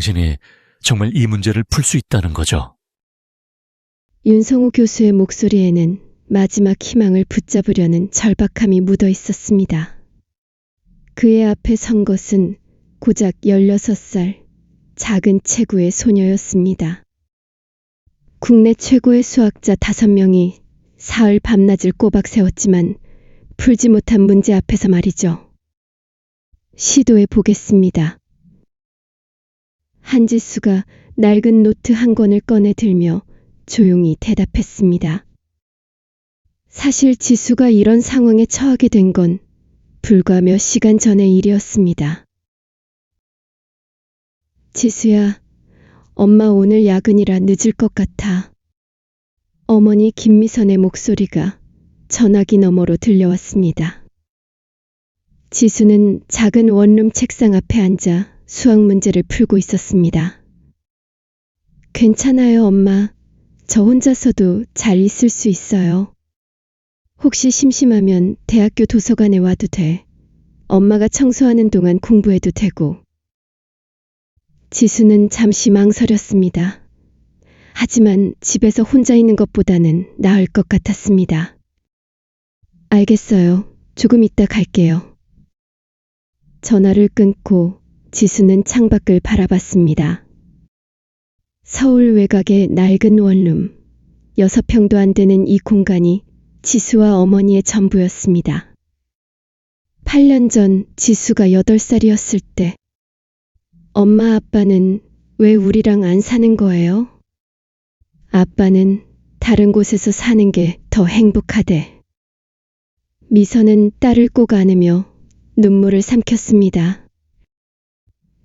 당신이 정말 이 문제를 풀 수 있다는 거죠? 윤성우 교수의 목소리에는 마지막 희망을 붙잡으려는 절박함이 묻어 있었습니다. 그의 앞에 선 것은 고작 16살 작은 체구의 소녀였습니다. 국내 최고의 수학자 5명이 사흘 밤낮을 꼬박 세웠지만 풀지 못한 문제 앞에서 말이죠. 시도해 보겠습니다. 한지수가 낡은 노트 한 권을 꺼내 들며 조용히 대답했습니다. 사실 지수가 이런 상황에 처하게 된 건 불과 몇 시간 전의 일이었습니다. 지수야, 엄마 오늘 야근이라 늦을 것 같아. 어머니 김미선의 목소리가 전화기 너머로 들려왔습니다. 지수는 작은 원룸 책상 앞에 앉아 수학 문제를 풀고 있었습니다. 괜찮아요, 엄마. 저 혼자서도 잘 있을 수 있어요. 혹시 심심하면 대학교 도서관에 와도 돼. 엄마가 청소하는 동안 공부해도 되고. 지수는 잠시 망설였습니다. 하지만 집에서 혼자 있는 것보다는 나을 것 같았습니다. 알겠어요. 조금 이따 갈게요. 전화를 끊고 지수는 창밖을 바라봤습니다. 서울 외곽의 낡은 원룸, 6평도 안 되는 이 공간이 지수와 어머니의 전부였습니다. 8년 전 지수가 8살이었을 때 엄마 아빠는 왜 우리랑 안 사는 거예요? 아빠는 다른 곳에서 사는 게 더 행복하대. 미선은 딸을 꼭 안으며 눈물을 삼켰습니다.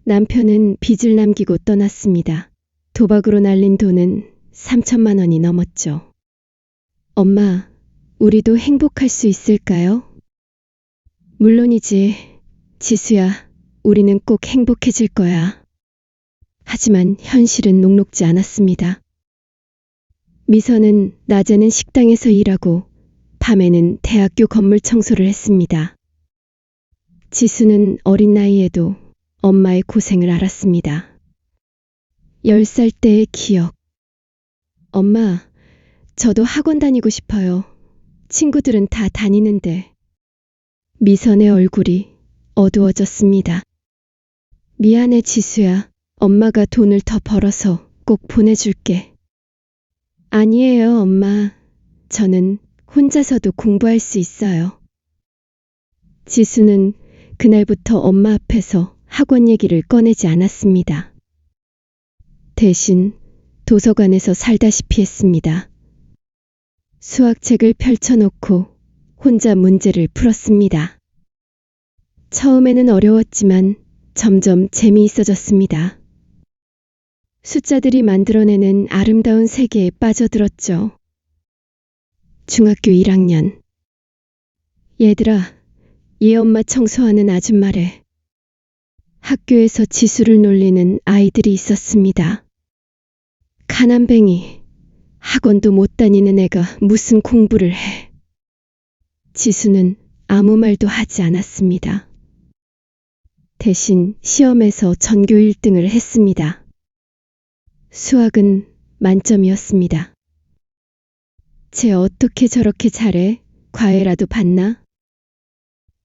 남편은 빚을 남기고 떠났습니다. 도박으로 날린 돈은 3천만 원이 넘었죠. 엄마, 우리도 행복할 수 있을까요? 물론이지. 지수야, 우리는 꼭 행복해질 거야. 하지만 현실은 녹록지 않았습니다. 미선은 낮에는 식당에서 일하고 밤에는 대학교 건물 청소를 했습니다. 지수는 어린 나이에도 엄마의 고생을 알았습니다. 10살 때의 기억. 엄마, 저도 학원 다니고 싶어요. 친구들은 다 다니는데. 미선의 얼굴이 어두워졌습니다. 미안해, 지수야. 엄마가 돈을 더 벌어서 꼭 보내줄게. 아니에요, 엄마. 저는 혼자서도 공부할 수 있어요. 지수는 그날부터 엄마 앞에서 학원 얘기를 꺼내지 않았습니다. 대신 도서관에서 살다시피 했습니다. 수학책을 펼쳐놓고 혼자 문제를 풀었습니다. 처음에는 어려웠지만 점점 재미있어졌습니다. 숫자들이 만들어내는 아름다운 세계에 빠져들었죠. 중학교 1학년. 얘들아, 얘 엄마 청소하는 아줌마래. 학교에서 지수를 놀리는 아이들이 있었습니다. 가난뱅이, 학원도 못 다니는 애가 무슨 공부를 해. 지수는 아무 말도 하지 않았습니다. 대신 시험에서 전교 1등을 했습니다. 수학은 만점이었습니다. 쟤 어떻게 저렇게 잘해? 과외라도 받나?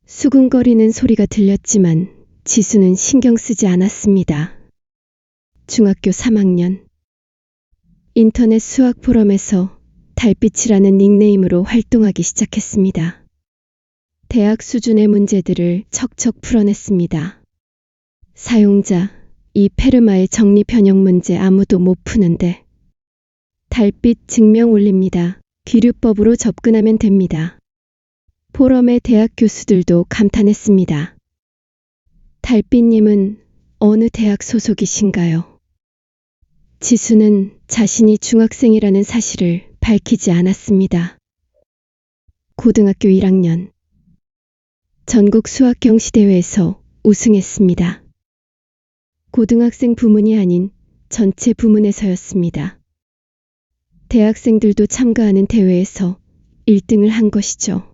수근거리는 소리가 들렸지만 지수는 신경 쓰지 않았습니다. 중학교 3학년. 인터넷 수학 포럼에서 달빛이라는 닉네임으로 활동하기 시작했습니다. 대학 수준의 문제들을 척척 풀어냈습니다. 사용자, 이 페르마의 정리 변형 문제 아무도 못 푸는데. 달빛 증명 올립니다. 귀류법으로 접근하면 됩니다. 포럼의 대학 교수들도 감탄했습니다. 달빛님은 어느 대학 소속이신가요? 지수는 자신이 중학생이라는 사실을 밝히지 않았습니다. 고등학교 1학년. 전국 수학 경시대회에서 우승했습니다. 고등학생 부문이 아닌 전체 부문에서였습니다. 대학생들도 참가하는 대회에서 1등을 한 것이죠.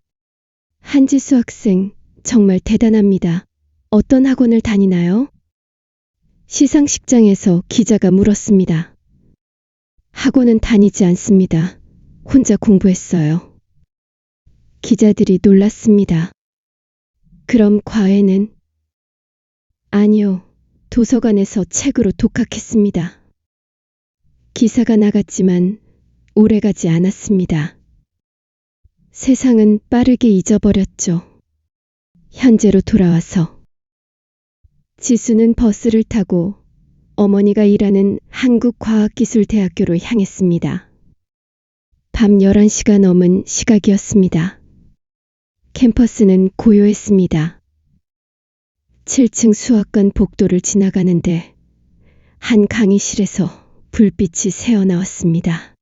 한지수 학생, 정말 대단합니다. 어떤 학원을 다니나요? 시상식장에서 기자가 물었습니다. 학원은 다니지 않습니다. 혼자 공부했어요. 기자들이 놀랐습니다. 그럼 과외는? 아니요. 도서관에서 책으로 독학했습니다. 기사가 나갔지만 오래가지 않았습니다. 세상은 빠르게 잊어버렸죠. 현재로 돌아와서 지수는 버스를 타고 어머니가 일하는 한국과학기술대학교로 향했습니다. 밤 11시가 넘은 시각이었습니다. 캠퍼스는 고요했습니다. 7층 수학관 복도를 지나가는데 한 강의실에서 불빛이 새어나왔습니다.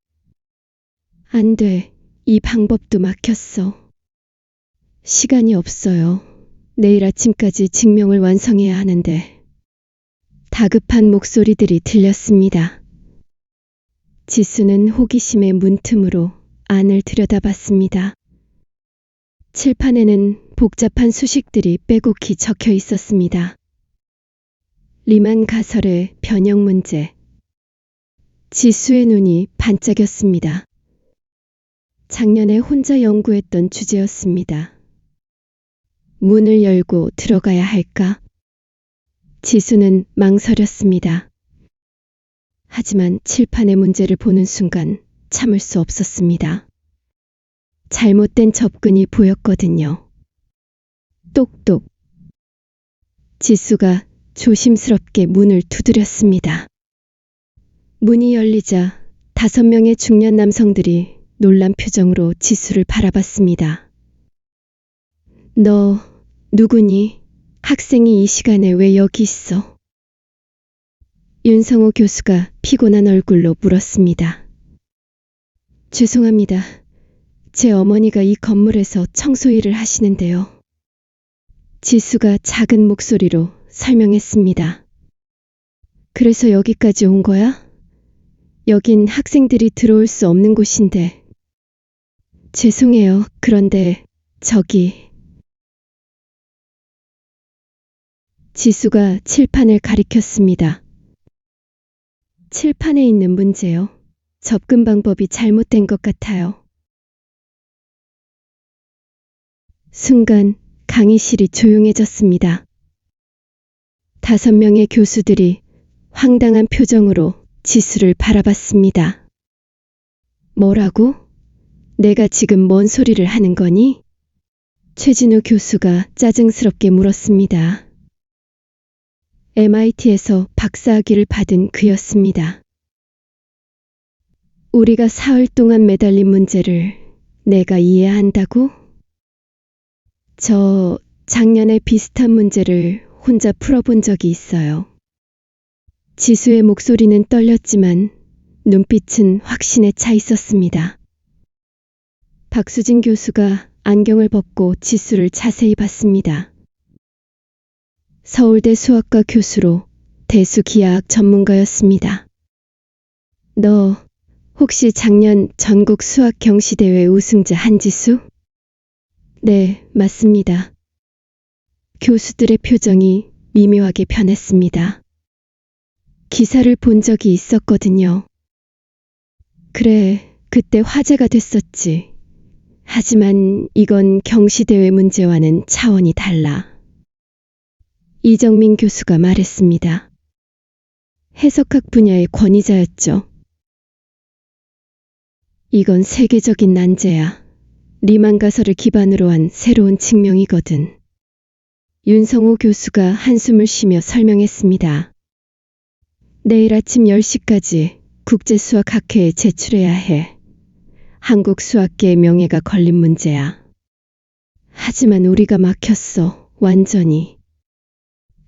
안 돼. 이 방법도 막혔어. 시간이 없어요. 내일 아침까지 증명을 완성해야 하는데. 다급한 목소리들이 들렸습니다. 지수는 호기심의 문틈으로 안을 들여다봤습니다. 칠판에는 복잡한 수식들이 빼곡히 적혀 있었습니다. 리만 가설의 변형 문제. 지수의 눈이 반짝였습니다. 작년에 혼자 연구했던 주제였습니다. 문을 열고 들어가야 할까? 지수는 망설였습니다. 하지만 칠판의 문제를 보는 순간 참을 수 없었습니다. 잘못된 접근이 보였거든요. 똑똑. 지수가 조심스럽게 문을 두드렸습니다. 문이 열리자 5명의 중년 남성들이 놀란 표정으로 지수를 바라봤습니다. 너 누구니? 학생이 이 시간에 왜 여기 있어? 윤성호 교수가 피곤한 얼굴로 물었습니다. 죄송합니다. 제 어머니가 이 건물에서 청소 일을 하시는데요. 지수가 작은 목소리로 설명했습니다. 그래서 여기까지 온 거야? 여긴 학생들이 들어올 수 없는 곳인데. 죄송해요. 그런데 저기. 지수가 칠판을 가리켰습니다. 칠판에 있는 문제요. 접근 방법이 잘못된 것 같아요. 순간 강의실이 조용해졌습니다. 5명의 교수들이 황당한 표정으로 지수를 바라봤습니다. 뭐라고? 내가 지금 뭔 소리를 하는 거니? 최진우 교수가 짜증스럽게 물었습니다. MIT에서 박사학위를 받은 그였습니다. 우리가 사흘 동안 매달린 문제를 내가 이해한다고? 저 작년에 비슷한 문제를 혼자 풀어본 적이 있어요. 지수의 목소리는 떨렸지만 눈빛은 확신에 차 있었습니다. 박수진 교수가 안경을 벗고 지수를 자세히 봤습니다. 서울대 수학과 교수로 대수기하학 전문가였습니다. 너 혹시 작년 전국 수학 경시대회 우승자 한지수? 네, 맞습니다. 교수들의 표정이 미묘하게 변했습니다. 기사를 본 적이 있었거든요. 그래, 그때 화제가 됐었지. 하지만 이건 경시대회 문제와는 차원이 달라. 이정민 교수가 말했습니다. 해석학 분야의 권위자였죠. 이건 세계적인 난제야. 리만 가설을 기반으로 한 새로운 증명이거든. 윤성호 교수가 한숨을 쉬며 설명했습니다. 내일 아침 10시까지 국제수학학회에 제출해야 해. 한국 수학계의 명예가 걸린 문제야. 하지만 우리가 막혔어. 완전히.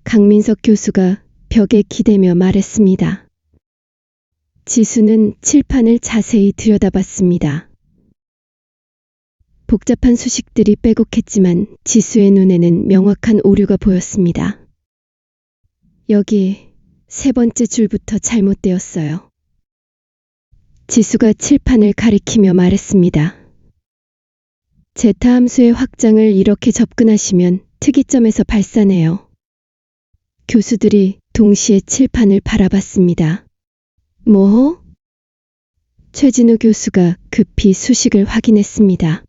강민석 교수가 벽에 기대며 말했습니다. 지수는 칠판을 자세히 들여다봤습니다. 복잡한 수식들이 빼곡했지만 지수의 눈에는 명확한 오류가 보였습니다. 여기 3번째 줄부터 잘못되었어요. 지수가 칠판을 가리키며 말했습니다. 제타 함수의 확장을 이렇게 접근하시면 특이점에서 발산해요. 교수들이 동시에 칠판을 바라봤습니다. 뭐? 최진우 교수가 급히 수식을 확인했습니다.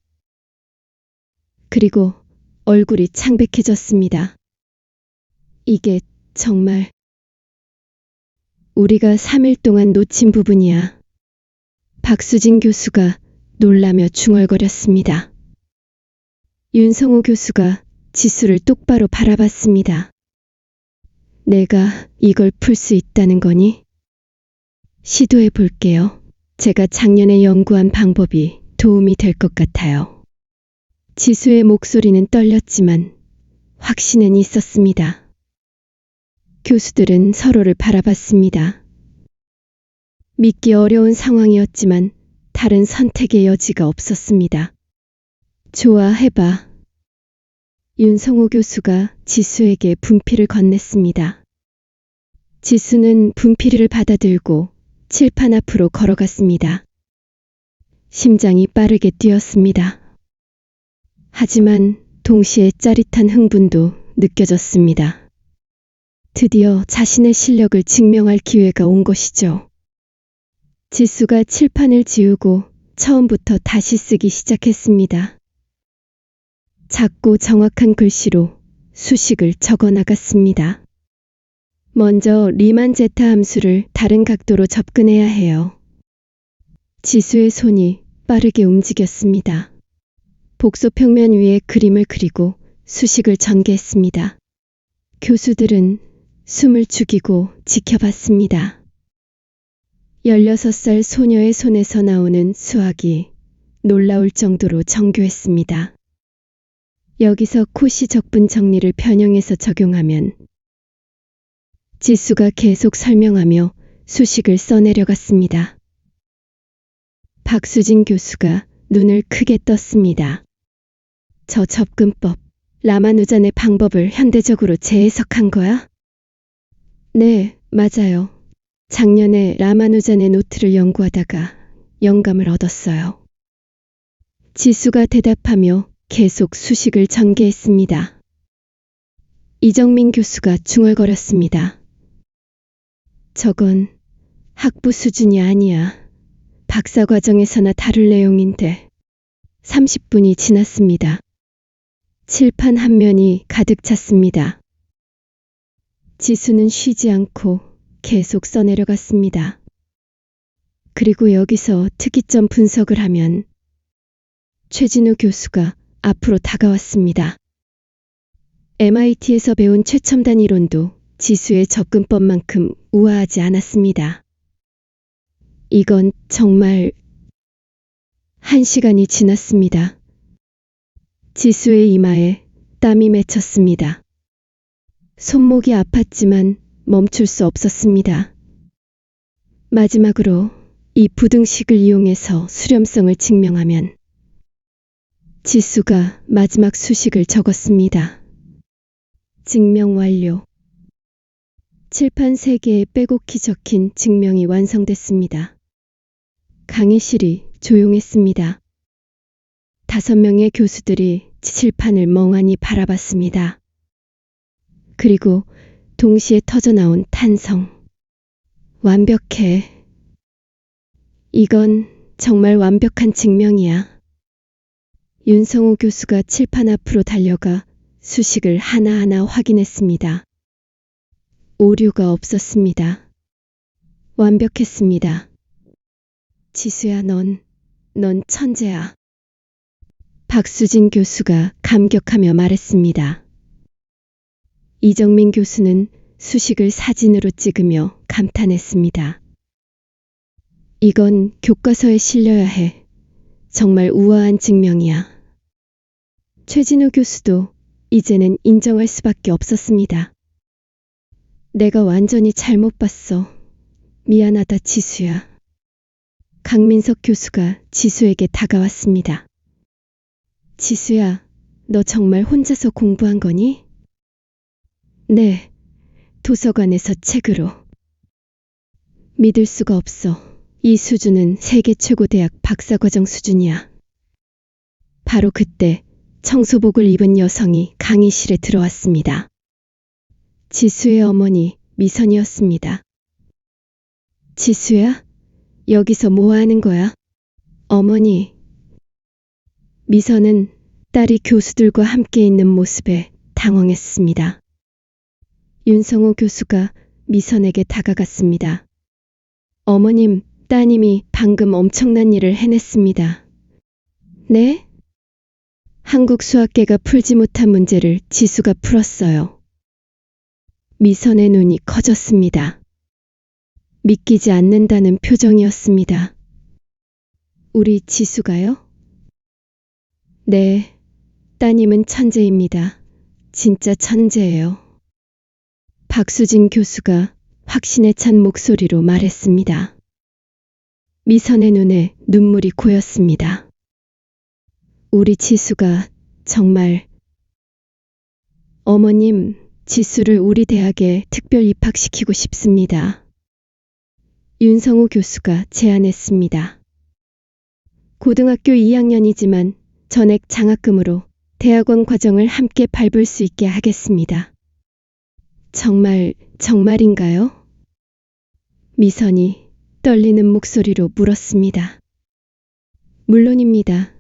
그리고 얼굴이 창백해졌습니다. 이게 정말 우리가 3일 동안 놓친 부분이야. 박수진 교수가 놀라며 중얼거렸습니다. 윤성호 교수가 지수를 똑바로 바라봤습니다. 내가 이걸 풀 수 있다는 거니? 시도해 볼게요. 제가 작년에 연구한 방법이 도움이 될 것 같아요. 지수의 목소리는 떨렸지만 확신은 있었습니다. 교수들은 서로를 바라봤습니다. 믿기 어려운 상황이었지만 다른 선택의 여지가 없었습니다. 좋아, 해봐. 윤성호 교수가 지수에게 분필을 건넸습니다. 지수는 분필을 받아들고 칠판 앞으로 걸어갔습니다. 심장이 빠르게 뛰었습니다. 하지만 동시에 짜릿한 흥분도 느껴졌습니다. 드디어 자신의 실력을 증명할 기회가 온 것이죠. 지수가 칠판을 지우고 처음부터 다시 쓰기 시작했습니다. 작고 정확한 글씨로 수식을 적어 나갔습니다. 먼저 리만 제타 함수를 다른 각도로 접근해야 해요. 지수의 손이 빠르게 움직였습니다. 복소 평면 위에 그림을 그리고 수식을 전개했습니다. 교수들은 숨을 죽이고 지켜봤습니다. 16살 소녀의 손에서 나오는 수학이 놀라울 정도로 정교했습니다. 여기서 코시 적분 정리를 변형해서 적용하면 지수가 계속 설명하며 수식을 써내려갔습니다. 박수진 교수가 눈을 크게 떴습니다. 저 접근법, 라마누잔의 방법을 현대적으로 재해석한 거야? 네, 맞아요. 작년에 라마누잔의 노트를 연구하다가 영감을 얻었어요. 지수가 대답하며 계속 수식을 전개했습니다. 이정민 교수가 중얼거렸습니다. 저건 학부 수준이 아니야. 박사과정에서나 다룰 내용인데 30분이 지났습니다. 칠판 한 면이 가득 찼습니다. 지수는 쉬지 않고 계속 써내려갔습니다. 그리고 여기서 특이점 분석을 하면 최진우 교수가 앞으로 다가왔습니다. MIT에서 배운 최첨단 이론도 지수의 접근법만큼 우아하지 않았습니다. 이건 정말 1시간이 지났습니다. 지수의 이마에 땀이 맺혔습니다. 손목이 아팠지만 멈출 수 없었습니다. 마지막으로 이 부등식을 이용해서 수렴성을 증명하면 지수가 마지막 수식을 적었습니다. 증명 완료. 칠판 3개에 빼곡히 적힌 증명이 완성됐습니다. 강의실이 조용했습니다. 5명의 교수들이 칠판을 멍하니 바라봤습니다. 그리고 동시에 터져나온 탄성. 완벽해. 이건 정말 완벽한 증명이야. 윤성호 교수가 칠판 앞으로 달려가 수식을 하나하나 확인했습니다. 오류가 없었습니다. 완벽했습니다. 지수야, 넌 천재야. 박수진 교수가 감격하며 말했습니다. 이정민 교수는 수식을 사진으로 찍으며 감탄했습니다. 이건 교과서에 실려야 해. 정말 우아한 증명이야. 최진우 교수도 이제는 인정할 수밖에 없었습니다. 내가 완전히 잘못 봤어. 미안하다, 지수야. 강민석 교수가 지수에게 다가왔습니다. 지수야, 너 정말 혼자서 공부한 거니? 네, 도서관에서 책으로. 믿을 수가 없어. 이 수준은 세계 최고 대학 박사과정 수준이야. 바로 그때 청소복을 입은 여성이 강의실에 들어왔습니다. 지수의 어머니 미선이었습니다. 지수야, 여기서 뭐 하는 거야? 어머니. 미선은 딸이 교수들과 함께 있는 모습에 당황했습니다. 윤성호 교수가 미선에게 다가갔습니다. 어머님, 따님이 방금 엄청난 일을 해냈습니다. 네? 한국 수학계가 풀지 못한 문제를 지수가 풀었어요. 미선의 눈이 커졌습니다. 믿기지 않는다는 표정이었습니다. 우리 지수가요? 네, 따님은 천재입니다. 진짜 천재예요. 박수진 교수가 확신에 찬 목소리로 말했습니다. 미선의 눈에 눈물이 고였습니다. 우리 지수가 정말... 어머님, 지수를 우리 대학에 특별 입학시키고 싶습니다. 윤성호 교수가 제안했습니다. 고등학교 2학년이지만 전액 장학금으로 대학원 과정을 함께 밟을 수 있게 하겠습니다. 정말인가요? 미선이 떨리는 목소리로 물었습니다. 물론입니다.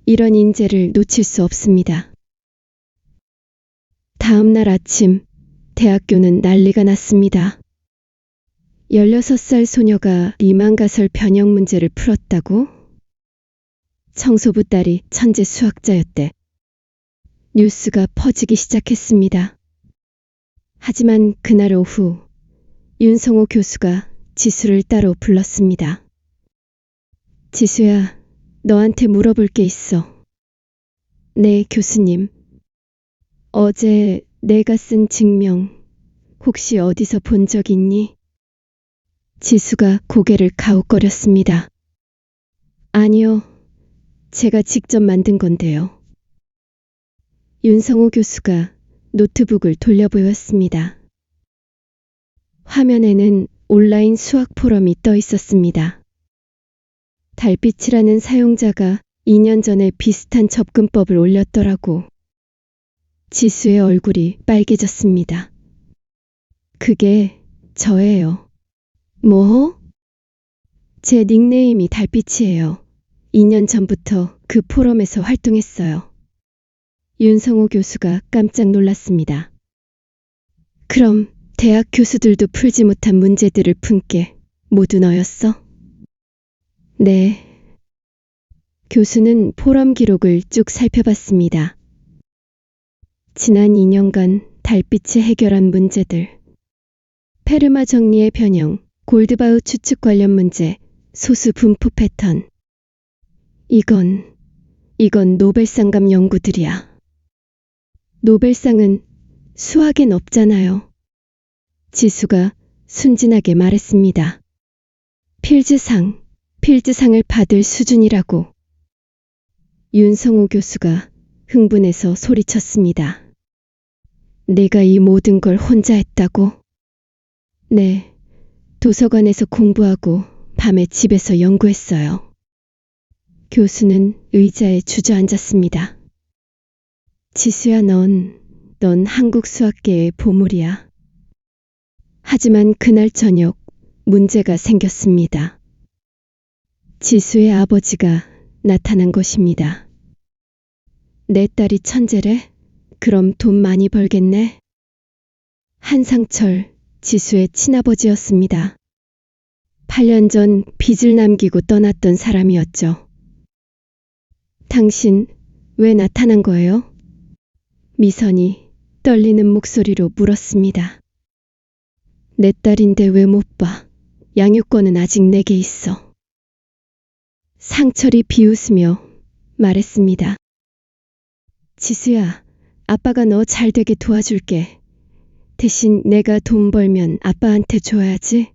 이런 인재를 놓칠 수 없습니다. 다음 날 아침, 대학교는 난리가 났습니다. 16살 소녀가 리만가설 변형 문제를 풀었다고? 청소부 딸이 천재 수학자였대. 뉴스가 퍼지기 시작했습니다. 하지만 그날 오후, 윤성호 교수가 지수를 따로 불렀습니다. 지수야, 너한테 물어볼 게 있어. 네, 교수님. 어제 내가 쓴 증명, 혹시 어디서 본 적 있니? 지수가 고개를 가웃거렸습니다. 아니요, 제가 직접 만든 건데요. 윤성호 교수가 노트북을 돌려보였습니다. 화면에는 온라인 수학 포럼이 떠 있었습니다. 달빛이라는 사용자가 2년 전에 비슷한 접근법을 올렸더라고. 지수의 얼굴이 빨개졌습니다. 그게 저예요. 뭐? 제 닉네임이 달빛이에요. 2년 전부터 그 포럼에서 활동했어요. 윤성호 교수가 깜짝 놀랐습니다. 그럼 대학 교수들도 풀지 못한 문제들을 푼 게 모두 너였어? 네. 교수는 포럼 기록을 쭉 살펴봤습니다. 지난 2년간 달빛이 해결한 문제들. 페르마 정리의 변형, 골드바우 추측 관련 문제, 소수 분포 패턴. 이건 노벨상급 연구들이야. 노벨상은 수학엔 없잖아요. 지수가 순진하게 말했습니다. 필즈상을 받을 수준이라고. 윤성호 교수가 흥분해서 소리쳤습니다. 내가 이 모든 걸 혼자 했다고? 네, 도서관에서 공부하고 밤에 집에서 연구했어요. 교수는 의자에 주저앉았습니다. 지수야, 넌 한국 수학계의 보물이야. 하지만 그날 저녁 문제가 생겼습니다. 지수의 아버지가 나타난 것입니다. 내 딸이 천재래? 그럼 돈 많이 벌겠네? 한상철, 지수의 친아버지였습니다. 8년 전 빚을 남기고 떠났던 사람이었죠. 당신 왜 나타난 거예요? 미선이 떨리는 목소리로 물었습니다. 내 딸인데 왜 못 봐? 양육권은 아직 내게 있어. 상철이 비웃으며 말했습니다. 지수야, 아빠가 너 잘 되게 도와줄게. 대신 내가 돈 벌면 아빠한테 줘야지.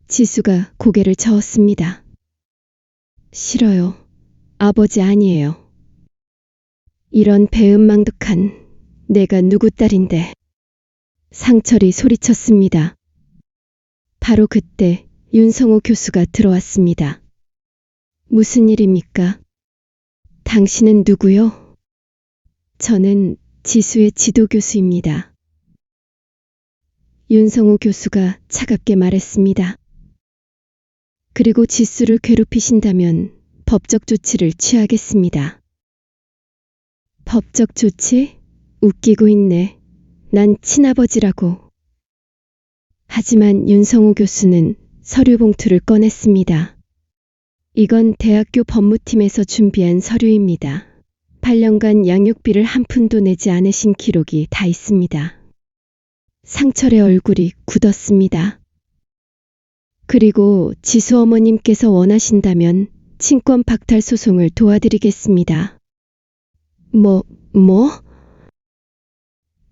지수가 고개를 저었습니다. 싫어요. 아버지 아니에요. 이런 배은망덕한 내가 누구 딸인데. 상철이 소리쳤습니다. 바로 그때 윤성호 교수가 들어왔습니다. 무슨 일입니까? 당신은 누구요? 저는 지수의 지도교수입니다. 윤성우 교수가 차갑게 말했습니다. 그리고 지수를 괴롭히신다면 법적 조치를 취하겠습니다. 법적 조치? 웃기고 있네. 난 친아버지라고. 하지만 윤성우 교수는 서류 봉투를 꺼냈습니다. 이건 대학교 법무팀에서 준비한 서류입니다. 8년간 양육비를 한 푼도 내지 않으신 기록이 다 있습니다. 상철의 얼굴이 굳었습니다. 그리고 지수 어머님께서 원하신다면 친권 박탈 소송을 도와드리겠습니다. 뭐?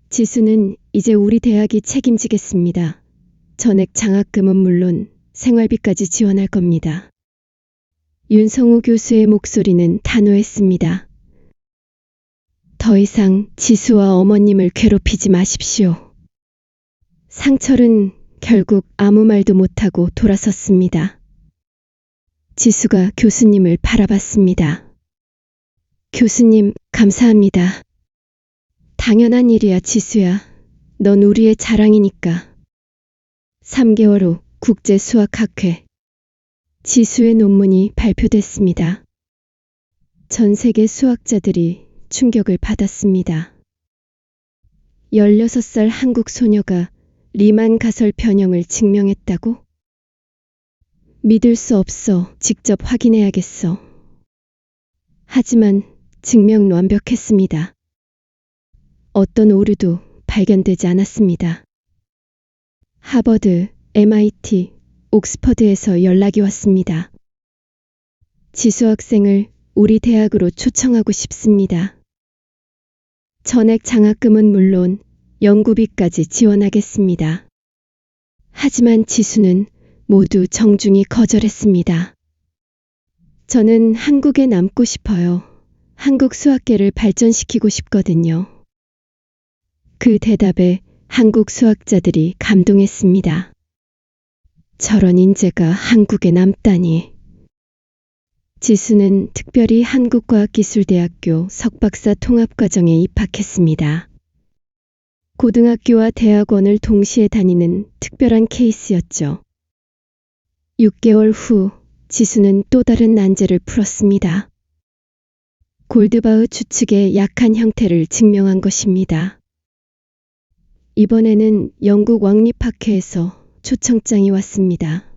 지수는 이제 우리 대학이 책임지겠습니다. 전액 장학금은 물론 생활비까지 지원할 겁니다. 윤성우 교수의 목소리는 단호했습니다. 더 이상 지수와 어머님을 괴롭히지 마십시오. 상철은 결국 아무 말도 못하고 돌아섰습니다. 지수가 교수님을 바라봤습니다. 교수님, 감사합니다. 당연한 일이야, 지수야. 넌 우리의 자랑이니까. 3개월 후 국제수학학회. 지수의 논문이 발표됐습니다. 전 세계 수학자들이 충격을 받았습니다. 16살 한국 소녀가 리만 가설 변형을 증명했다고? 믿을 수 없어. 직접 확인해야겠어. 하지만 증명은 완벽했습니다. 어떤 오류도 발견되지 않았습니다. 하버드, MIT, 옥스퍼드에서 연락이 왔습니다. 지수 학생을 우리 대학으로 초청하고 싶습니다. 전액 장학금은 물론 연구비까지 지원하겠습니다. 하지만 지수는 모두 정중히 거절했습니다. 저는 한국에 남고 싶어요. 한국 수학계를 발전시키고 싶거든요. 그 대답에 한국 수학자들이 감동했습니다. 저런 인재가 한국에 남다니. 지수는 특별히 한국과학기술대학교 석박사 통합과정에 입학했습니다. 고등학교와 대학원을 동시에 다니는 특별한 케이스였죠. 6개월 후 지수는 또 다른 난제를 풀었습니다. 골드바흐 추측의 약한 형태를 증명한 것입니다. 이번에는 영국 왕립학회에서 초청장이 왔습니다.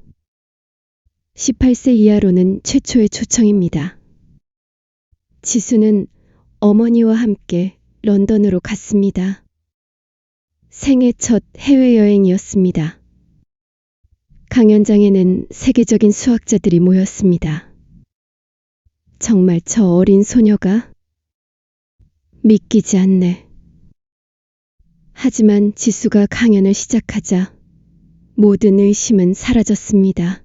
18세 이하로는 최초의 초청입니다. 지수는 어머니와 함께 런던으로 갔습니다. 생애 첫 해외여행이었습니다. 강연장에는 세계적인 수학자들이 모였습니다. 정말 저 어린 소녀가? 믿기지 않네. 하지만 지수가 강연을 시작하자 모든 의심은 사라졌습니다.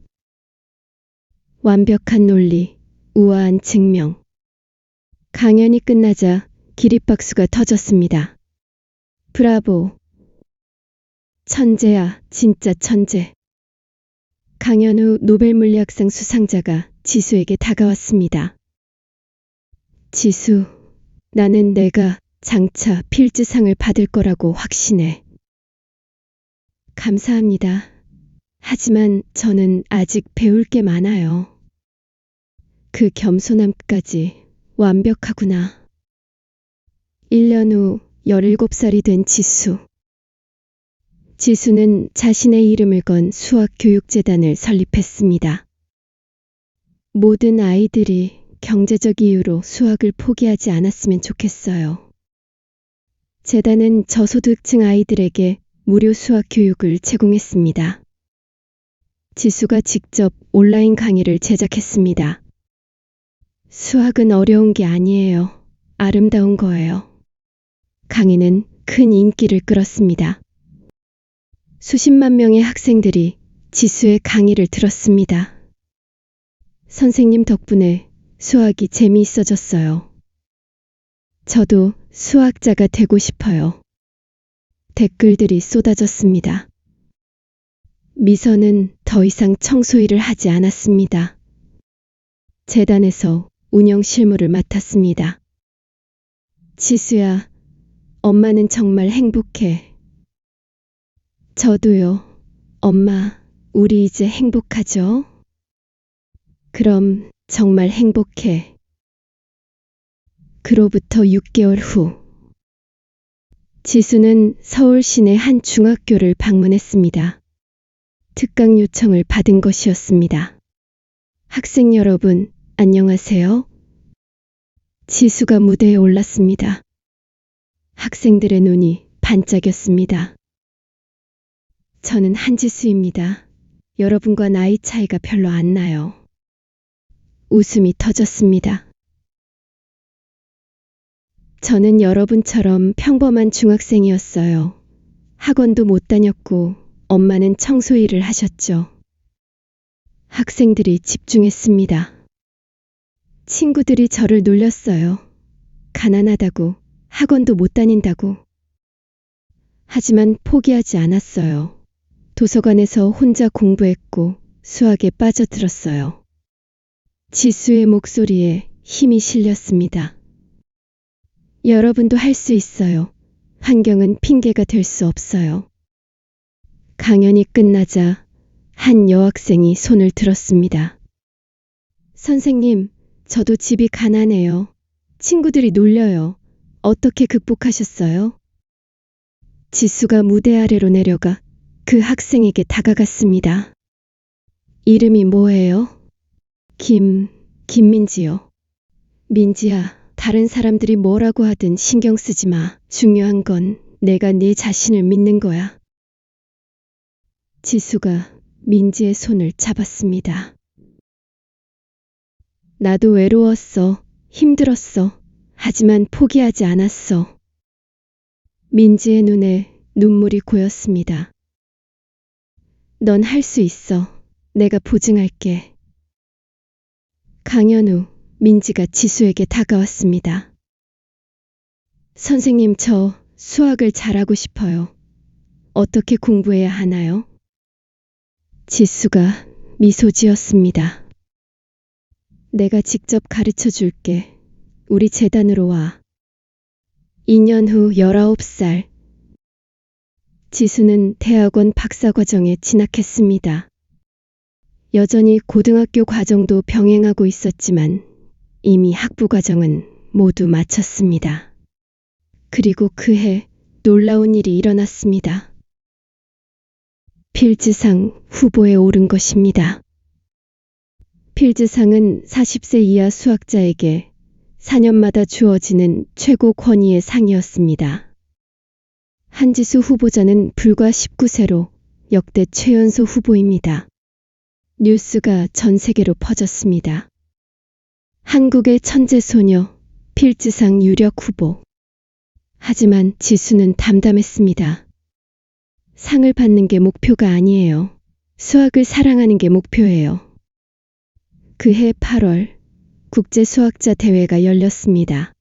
완벽한 논리, 우아한 증명. 강연이 끝나자 기립박수가 터졌습니다. 브라보! 천재야, 진짜 천재. 강연 후 노벨 물리학상 수상자가 지수에게 다가왔습니다. 지수, 나는 내가 장차 필즈상을 받을 거라고 확신해. 감사합니다. 하지만 저는 아직 배울 게 많아요. 그 겸손함까지 완벽하구나. 1년 후 17살이 된 지수. 지수는 자신의 이름을 건 수학교육재단을 설립했습니다. 모든 아이들이 경제적 이유로 수학을 포기하지 않았으면 좋겠어요. 재단은 저소득층 아이들에게 무료 수학 교육을 제공했습니다. 지수가 직접 온라인 강의를 제작했습니다. 수학은 어려운 게 아니에요. 아름다운 거예요. 강의는 큰 인기를 끌었습니다. 수십만 명의 학생들이 지수의 강의를 들었습니다. 선생님 덕분에 수학이 재미있어졌어요. 저도 수학자가 되고 싶어요. 댓글들이 쏟아졌습니다. 미선은 더 이상 청소일을 하지 않았습니다. 재단에서 운영 실무를 맡았습니다. 지수야, 엄마는 정말 행복해. 저도요. 엄마, 우리 이제 행복하죠? 그럼 정말 행복해. 그로부터 6개월 후, 지수는 서울 시내 한 중학교를 방문했습니다. 특강 요청을 받은 것이었습니다. 학생 여러분, 안녕하세요. 지수가 무대에 올랐습니다. 학생들의 눈이 반짝였습니다. 저는 한지수입니다. 여러분과 나이 차이가 별로 안 나요. 웃음이 터졌습니다. 저는 여러분처럼 평범한 중학생이었어요. 학원도 못 다녔고 엄마는 청소 일을 하셨죠. 학생들이 집중했습니다. 친구들이 저를 놀렸어요. 가난하다고, 학원도 못 다닌다고. 하지만 포기하지 않았어요. 도서관에서 혼자 공부했고 수학에 빠져들었어요. 지수의 목소리에 힘이 실렸습니다. 여러분도 할 수 있어요. 환경은 핑계가 될 수 없어요. 강연이 끝나자 한 여학생이 손을 들었습니다. 선생님, 저도 집이 가난해요. 친구들이 놀려요. 어떻게 극복하셨어요? 지수가 무대 아래로 내려가 그 학생에게 다가갔습니다. 이름이 뭐예요? 김민지요. 민지야, 다른 사람들이 뭐라고 하든 신경 쓰지 마. 중요한 건 내가 네 자신을 믿는 거야. 지수가 민지의 손을 잡았습니다. 나도 외로웠어. 힘들었어. 하지만 포기하지 않았어. 민지의 눈에 눈물이 고였습니다. 넌 할 수 있어. 내가 보증할게. 강연 후 민지가 지수에게 다가왔습니다. 선생님, 저 수학을 잘하고 싶어요. 어떻게 공부해야 하나요? 지수가 미소 지었습니다. 내가 직접 가르쳐 줄게. 우리 재단으로 와. 2년 후 19살. 지수는 대학원 박사과정에 진학했습니다. 여전히 고등학교 과정도 병행하고 있었지만 이미 학부 과정은 모두 마쳤습니다. 그리고 그해 놀라운 일이 일어났습니다. 필즈상 후보에 오른 것입니다. 필즈상은 40세 이하 수학자에게 4년마다 주어지는 최고 권위의 상이었습니다. 한지수 후보자는 불과 19세로 역대 최연소 후보입니다. 뉴스가 전 세계로 퍼졌습니다. 한국의 천재 소녀, 필즈상 유력 후보. 하지만 지수는 담담했습니다. 상을 받는 게 목표가 아니에요. 수학을 사랑하는 게 목표예요. 그해 8월 국제수학자 대회가 열렸습니다.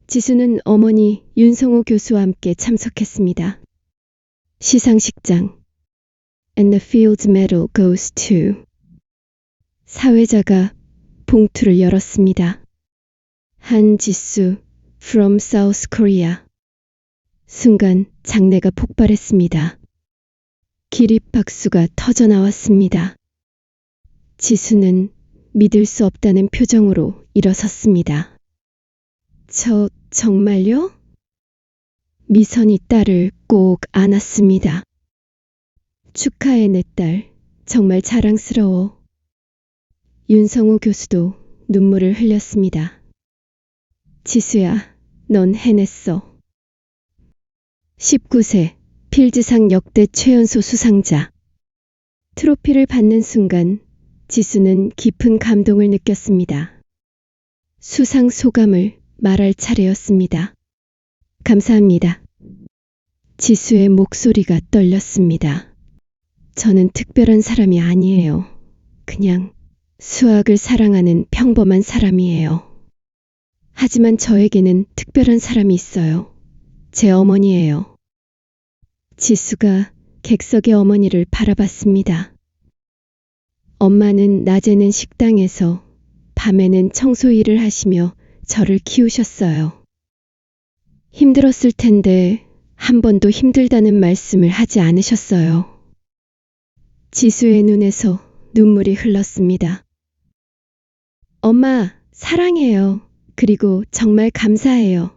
지수는 어머니 윤성호 교수와 함께 참석했습니다. 시상식장. And the Fields Medal goes to. 사회자가 봉투를 열었습니다. 한지수 from South Korea. 순간 장내가 폭발했습니다. 기립박수가 터져나왔습니다. 지수는 믿을 수 없다는 표정으로 일어섰습니다. 정말요? 미선이 딸을 꼭 안았습니다. 축하해, 내 딸. 정말 자랑스러워. 윤성호 교수도 눈물을 흘렸습니다. 지수야, 넌 해냈어. 19세 필즈상 역대 최연소 수상자. 트로피를 받는 순간 지수는 깊은 감동을 느꼈습니다. 수상 소감을 말할 차례였습니다. 감사합니다. 지수의 목소리가 떨렸습니다. 저는 특별한 사람이 아니에요. 그냥 수학을 사랑하는 평범한 사람이에요. 하지만 저에게는 특별한 사람이 있어요. 제 어머니예요. 지수가 객석의 어머니를 바라봤습니다. 엄마는 낮에는 식당에서, 밤에는 청소 일을 하시며 저를 키우셨어요. 힘들었을 텐데 한 번도 힘들다는 말씀을 하지 않으셨어요. 지수의 눈에서 눈물이 흘렀습니다. 엄마, 사랑해요. 그리고 정말 감사해요.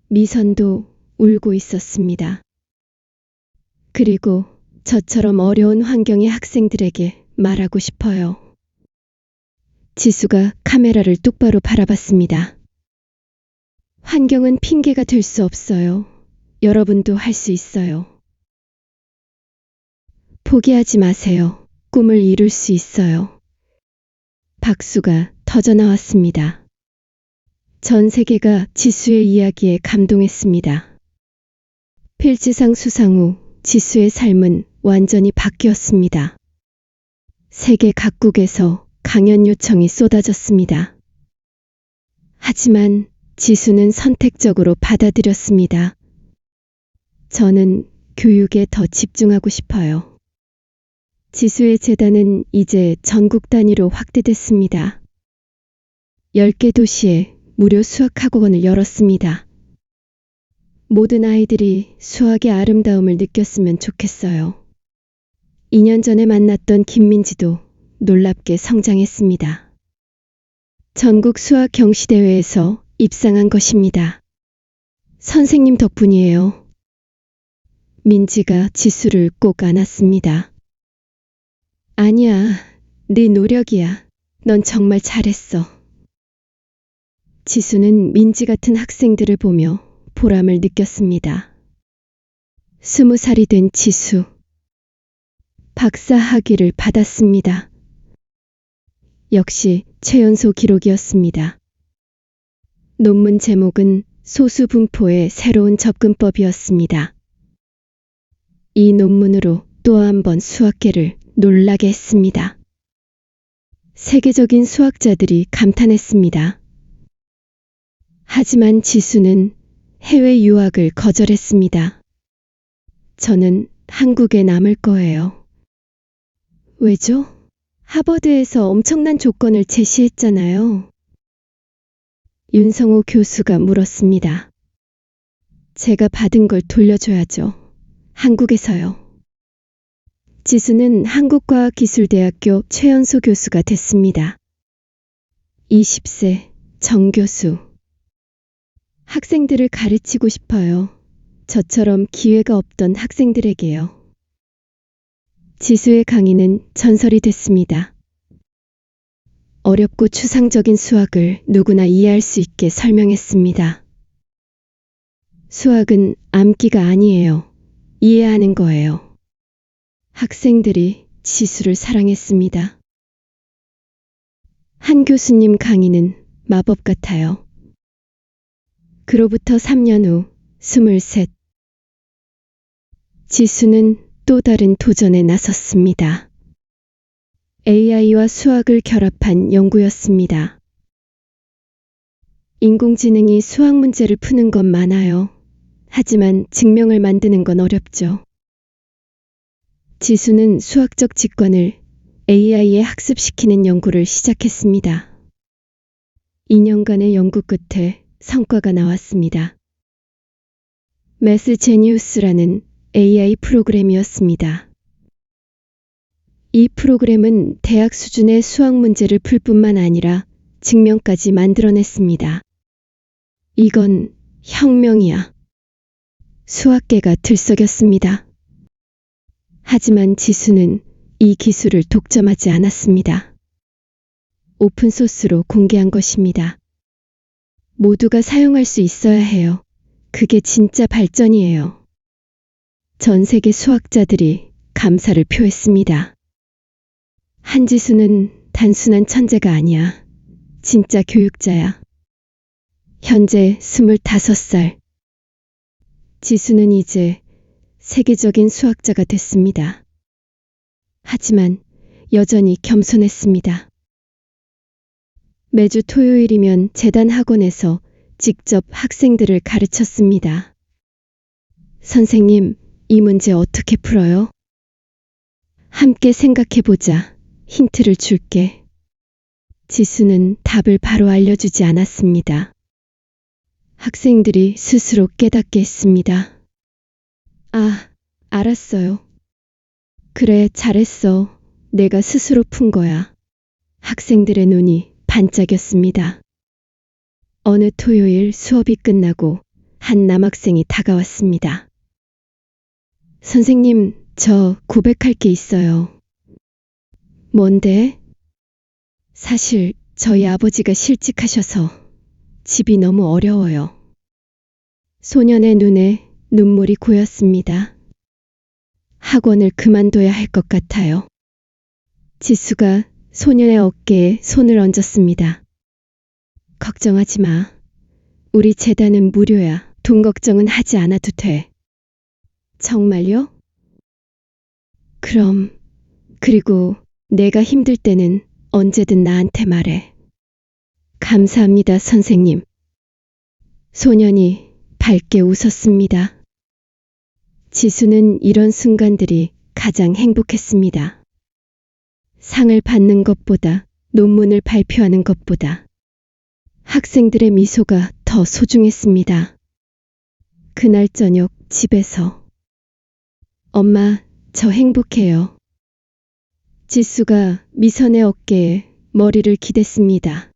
미선도 울고 있었습니다. 그리고 저처럼 어려운 환경의 학생들에게 말하고 싶어요. 지수가 카메라를 똑바로 바라봤습니다. 환경은 핑계가 될 수 없어요. 여러분도 할 수 있어요. 포기하지 마세요. 꿈을 이룰 수 있어요. 박수가 터져 나왔습니다. 전 세계가 지수의 이야기에 감동했습니다. 필지상 수상 후 지수의 삶은 완전히 바뀌었습니다. 세계 각국에서 강연 요청이 쏟아졌습니다. 하지만 지수는 선택적으로 받아들였습니다. 저는 교육에 더 집중하고 싶어요. 지수의 재단은 이제 전국 단위로 확대됐습니다. 10개 도시에 무료 수학학원을 열었습니다. 모든 아이들이 수학의 아름다움을 느꼈으면 좋겠어요. 2년 전에 만났던 김민지도 놀랍게 성장했습니다. 전국 수학 경시대회에서 입상한 것입니다. 선생님 덕분이에요. 민지가 지수를 꼭 안았습니다. 아니야, 네 노력이야. 넌 정말 잘했어. 지수는 민지 같은 학생들을 보며 보람을 느꼈습니다. 20살이 된 지수. 박사 학위를 받았습니다. 역시 최연소 기록이었습니다. 논문 제목은 소수분포의 새로운 접근법이었습니다. 이 논문으로 또 한 번 수학계를 놀라게 했습니다. 세계적인 수학자들이 감탄했습니다. 하지만 지수는 해외 유학을 거절했습니다. 저는 한국에 남을 거예요. 왜죠? 하버드에서 엄청난 조건을 제시했잖아요. 윤성호 교수가 물었습니다. 제가 받은 걸 돌려줘야죠. 한국에서요. 지수는 한국과학기술대학교 최연소 교수가 됐습니다. 20세 정교수. 학생들을 가르치고 싶어요. 저처럼 기회가 없던 학생들에게요. 지수의 강의는 전설이 됐습니다. 어렵고 추상적인 수학을 누구나 이해할 수 있게 설명했습니다. 수학은 암기가 아니에요. 이해하는 거예요. 학생들이 지수를 사랑했습니다. 한 교수님 강의는 마법 같아요. 그로부터 3년 후 23. 지수는 또 다른 도전에 나섰습니다. AI와 수학을 결합한 연구였습니다. 인공지능이 수학 문제를 푸는 건 많아요. 하지만 증명을 만드는 건 어렵죠. 지수는 수학적 직관을 AI에 학습시키는 연구를 시작했습니다. 2년간의 연구 끝에 성과가 나왔습니다. 매스제니우스라는 AI 프로그램이었습니다. 이 프로그램은 대학 수준의 수학 문제를 풀 뿐만 아니라 증명까지 만들어냈습니다. 이건 혁명이야. 수학계가 들썩였습니다. 하지만 지수는 이 기술을 독점하지 않았습니다. 오픈소스로 공개한 것입니다. 모두가 사용할 수 있어야 해요. 그게 진짜 발전이에요. 전 세계 수학자들이 감사를 표했습니다. 한지수는 단순한 천재가 아니야. 진짜 교육자야. 현재 25살. 지수는 이제 세계적인 수학자가 됐습니다. 하지만 여전히 겸손했습니다. 매주 토요일이면 재단 학원에서 직접 학생들을 가르쳤습니다. 선생님, 이 문제 어떻게 풀어요? 함께 생각해보자. 힌트를 줄게. 지수는 답을 바로 알려주지 않았습니다. 학생들이 스스로 깨닫게 했습니다. 아, 알았어요. 그래, 잘했어. 내가 스스로 푼 거야. 학생들의 눈이 반짝였습니다. 어느 토요일 수업이 끝나고 한 남학생이 다가왔습니다. 선생님, 저 고백할 게 있어요. 뭔데? 사실 저희 아버지가 실직하셔서 집이 너무 어려워요. 소년의 눈에 눈물이 고였습니다. 학원을 그만둬야 할 것 같아요. 지수가 소년의 어깨에 손을 얹었습니다. 걱정하지 마. 우리 재단은 무료야. 돈 걱정은 하지 않아도 돼. 정말요? 그럼, 그리고 내가 힘들 때는 언제든 나한테 말해. 감사합니다, 선생님. 소년이 밝게 웃었습니다. 지수는 이런 순간들이 가장 행복했습니다. 상을 받는 것보다, 논문을 발표하는 것보다 학생들의 미소가 더 소중했습니다. 그날 저녁 집에서 엄마, 저 행복해요. 지수가 미선의 어깨에 머리를 기댔습니다.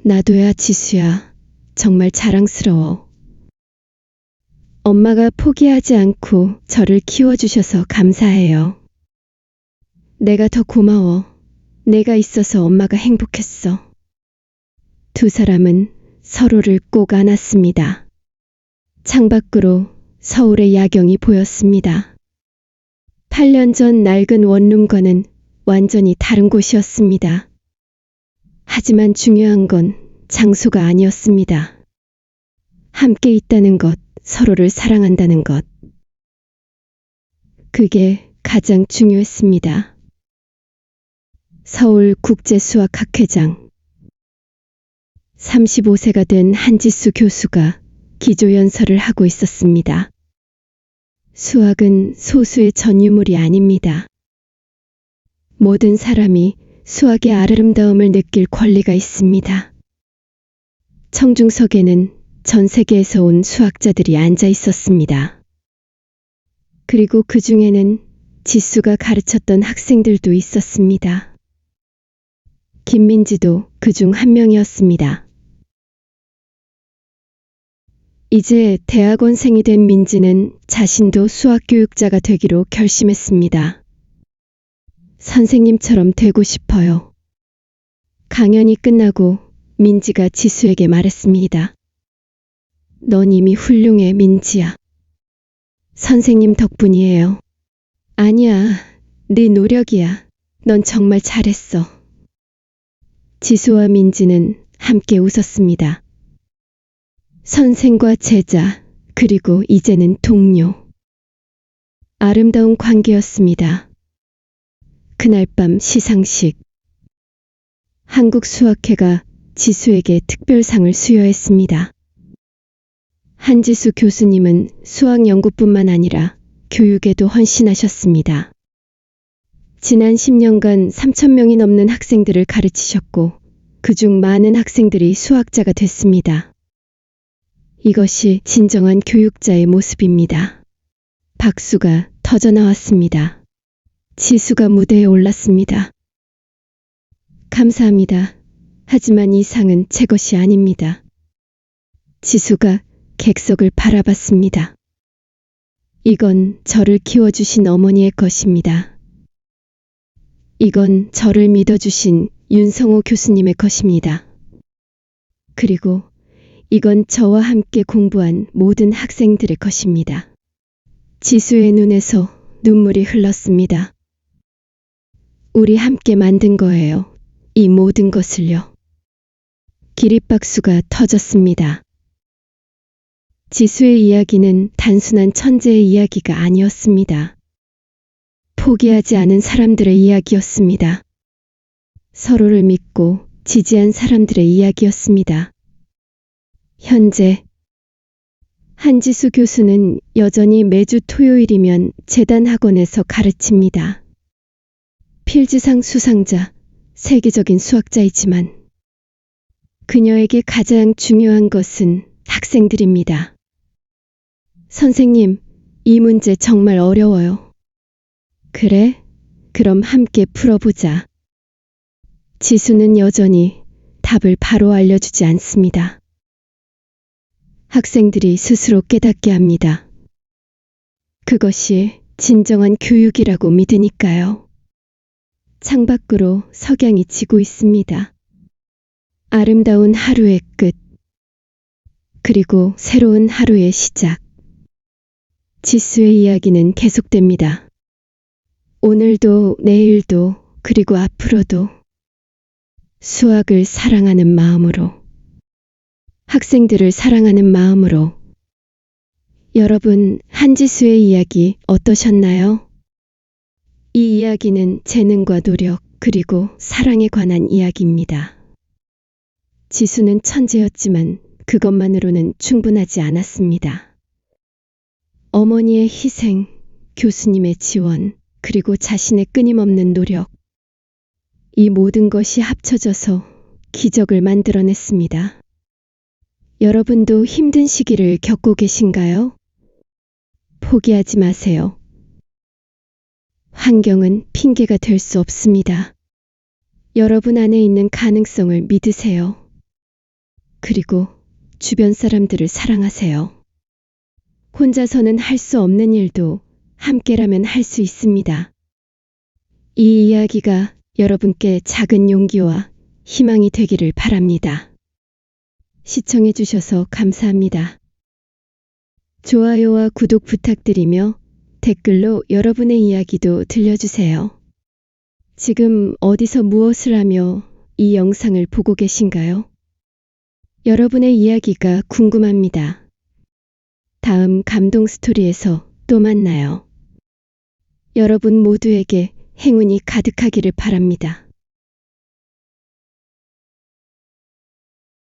나도야, 지수야. 정말 자랑스러워. 엄마가 포기하지 않고 저를 키워주셔서 감사해요. 내가 더 고마워. 내가 있어서 엄마가 행복했어. 두 사람은 서로를 꼭 안았습니다. 창밖으로 서울의 야경이 보였습니다. 8년 전 낡은 원룸과는 완전히 다른 곳이었습니다. 하지만 중요한 건 장소가 아니었습니다. 함께 있다는 것, 서로를 사랑한다는 것. 그게 가장 중요했습니다. 서울국제수학학회장. 35세가 된 한지수 교수가 기조연설을 하고 있었습니다. 수학은 소수의 전유물이 아닙니다. 모든 사람이 수학의 아름다움을 느낄 권리가 있습니다. 청중석에는 전 세계에서 온 수학자들이 앉아 있었습니다. 그리고 그 중에는 지수가 가르쳤던 학생들도 있었습니다. 김민지도 그중 한 명이었습니다. 이제 대학원생이 된 민지는 자신도 수학교육자가 되기로 결심했습니다. 선생님처럼 되고 싶어요. 강연이 끝나고 민지가 지수에게 말했습니다. 넌 이미 훌륭해, 민지야. 선생님 덕분이에요. 아니야, 네 노력이야. 넌 정말 잘했어. 지수와 민지는 함께 웃었습니다. 선생과 제자, 그리고 이제는 동료. 아름다운 관계였습니다. 그날 밤 시상식. 한국수학회가 지수에게 특별상을 수여했습니다. 한지수 교수님은 수학 연구뿐만 아니라 교육에도 헌신하셨습니다. 지난 10년간 3,000명이 넘는 학생들을 가르치셨고, 그중 많은 학생들이 수학자가 됐습니다. 이것이 진정한 교육자의 모습입니다. 박수가 터져나왔습니다. 지수가 무대에 올랐습니다. 감사합니다. 하지만 이 상은 제 것이 아닙니다. 지수가 객석을 바라봤습니다. 이건 저를 키워주신 어머니의 것입니다. 이건 저를 믿어주신 윤성호 교수님의 것입니다. 그리고 이건 저와 함께 공부한 모든 학생들의 것입니다. 지수의 눈에서 눈물이 흘렀습니다. 우리 함께 만든 거예요. 이 모든 것을요. 기립박수가 터졌습니다. 지수의 이야기는 단순한 천재의 이야기가 아니었습니다. 포기하지 않은 사람들의 이야기였습니다. 서로를 믿고 지지한 사람들의 이야기였습니다. 현재 한지수 교수는 여전히 매주 토요일이면 재단 학원에서 가르칩니다. 필즈상 수상자, 세계적인 수학자이지만 그녀에게 가장 중요한 것은 학생들입니다. 선생님, 이 문제 정말 어려워요. 그래? 그럼 함께 풀어보자. 지수는 여전히 답을 바로 알려주지 않습니다. 학생들이 스스로 깨닫게 합니다. 그것이 진정한 교육이라고 믿으니까요. 창밖으로 석양이 지고 있습니다. 아름다운 하루의 끝, 그리고 새로운 하루의 시작. 지수의 이야기는 계속됩니다. 오늘도, 내일도, 그리고 앞으로도 수학을 사랑하는 마음으로, 학생들을 사랑하는 마음으로. 여러분, 한지수의 이야기 어떠셨나요? 이 이야기는 재능과 노력, 그리고 사랑에 관한 이야기입니다. 지수는 천재였지만 그것만으로는 충분하지 않았습니다. 어머니의 희생, 교수님의 지원, 그리고 자신의 끊임없는 노력. 이 모든 것이 합쳐져서 기적을 만들어냈습니다. 여러분도 힘든 시기를 겪고 계신가요? 포기하지 마세요. 환경은 핑계가 될 수 없습니다. 여러분 안에 있는 가능성을 믿으세요. 그리고 주변 사람들을 사랑하세요. 혼자서는 할 수 없는 일도 함께라면 할 수 있습니다. 이 이야기가 여러분께 작은 용기와 희망이 되기를 바랍니다. 시청해 주셔서 감사합니다. 좋아요와 구독 부탁드리며 댓글로 여러분의 이야기도 들려주세요. 지금 어디서 무엇을 하며 이 영상을 보고 계신가요? 여러분의 이야기가 궁금합니다. 다음 감동 스토리에서 또 만나요. 여러분 모두에게 행운이 가득하기를 바랍니다.